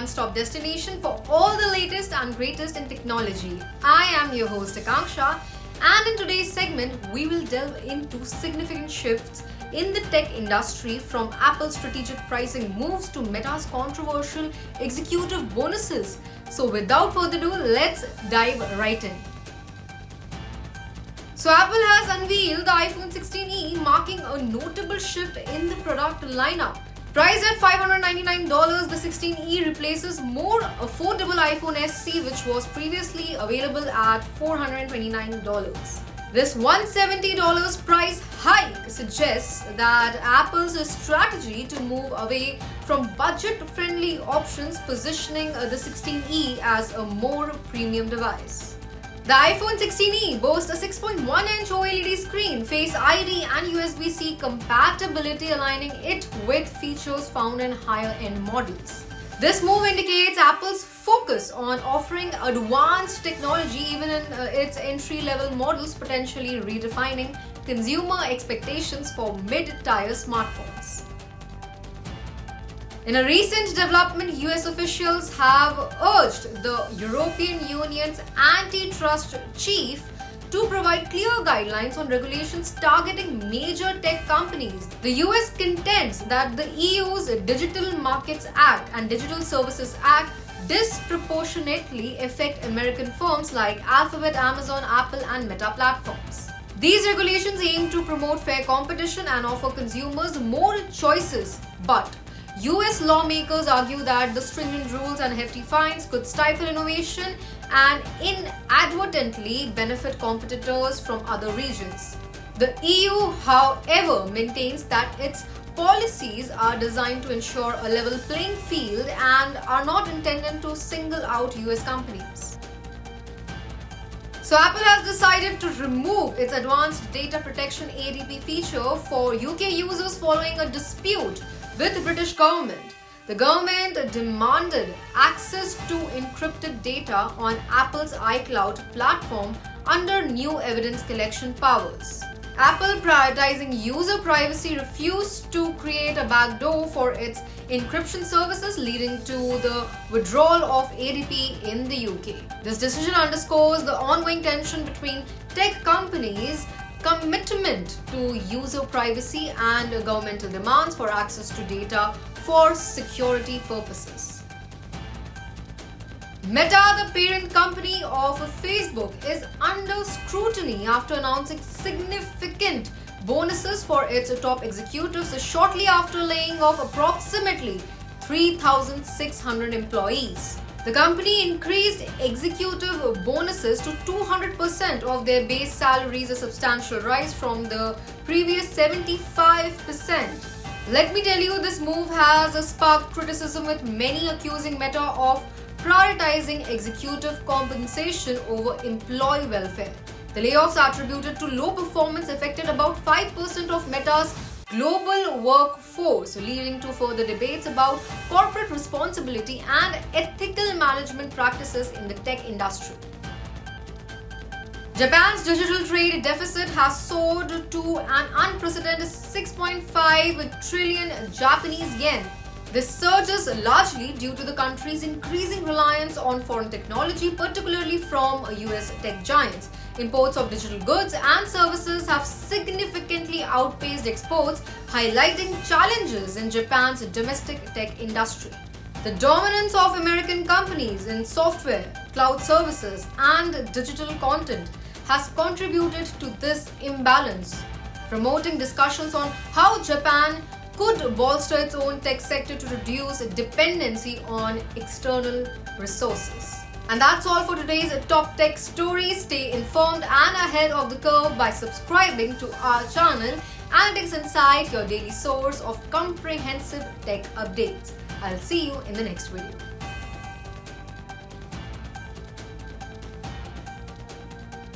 one-stop destination for all the latest and greatest in technology. I am your host Akanksha, and in today's segment, we will delve into significant shifts in the tech industry, from Apple's strategic pricing moves to Meta's controversial executive bonuses. So without further ado, let's dive right in. So Apple has unveiled the iPhone 16e, marking a notable shift in the product lineup. Priced at $599, the 16e replaces more affordable iPhone SE, which was previously available at $429. This $170 price hike suggests that Apple's strategy to move away from budget-friendly options, positioning the 16e as a more premium device. The iPhone 16e boasts a 6.1-inch OLED screen, Face ID and USB-C compatibility, aligning it with features found in higher-end models. This move indicates Apple's focus on offering advanced technology even in its entry-level models, potentially redefining consumer expectations for mid-tier smartphones. In a recent development, US officials have urged the European Union's antitrust chief to provide clear guidelines on regulations targeting major tech companies. The US contends that the EU's Digital Markets Act and Digital Services Act disproportionately affect American firms like Alphabet, Amazon, Apple, and Meta platforms. These regulations aim to promote fair competition and offer consumers more choices, but US lawmakers argue that the stringent rules and hefty fines could stifle innovation and inadvertently benefit competitors from other regions. The EU, however, maintains that its policies are designed to ensure a level playing field and are not intended to single out US companies. So Apple has decided to remove its advanced data protection ADP feature for UK users following a dispute with the British government. The government demanded access to encrypted data on Apple's iCloud platform under new evidence collection powers. Apple, prioritizing user privacy, refused to create a backdoor for its encryption services, leading to the withdrawal of ADP in the UK. This decision underscores the ongoing tension between tech companies' commitment to user privacy and governmental demands for access to data for security purposes. Meta, the parent company of Facebook, is under scrutiny after announcing significant bonuses for its top executives shortly after laying off approximately 3,600 employees. The company increased executive bonuses to 200% of their base salaries, a substantial rise from the previous 75%. Let me tell you, this move has sparked criticism, with many accusing Meta of prioritizing executive compensation over employee welfare. The layoffs attributed to low performance affected about 5% of Meta's global workforce, leading to further debates about corporate responsibility and ethical management practices in the tech industry. Japan's digital trade deficit has soared to an unprecedented 6.5 trillion Japanese yen. This surge is largely due to the country's increasing reliance on foreign technology, particularly from US tech giants. Imports of digital goods and services have significantly outpaced exports, highlighting challenges in Japan's domestic tech industry. The dominance of American companies in software, cloud services, and digital content has contributed to this imbalance, promoting discussions on how Japan could bolster its own tech sector to reduce dependency on external resources. And that's all for today's top tech stories. Stay informed and ahead of the curve by subscribing to our channel. Analytics Insight, your daily source of comprehensive tech updates. I'll see you in the next video.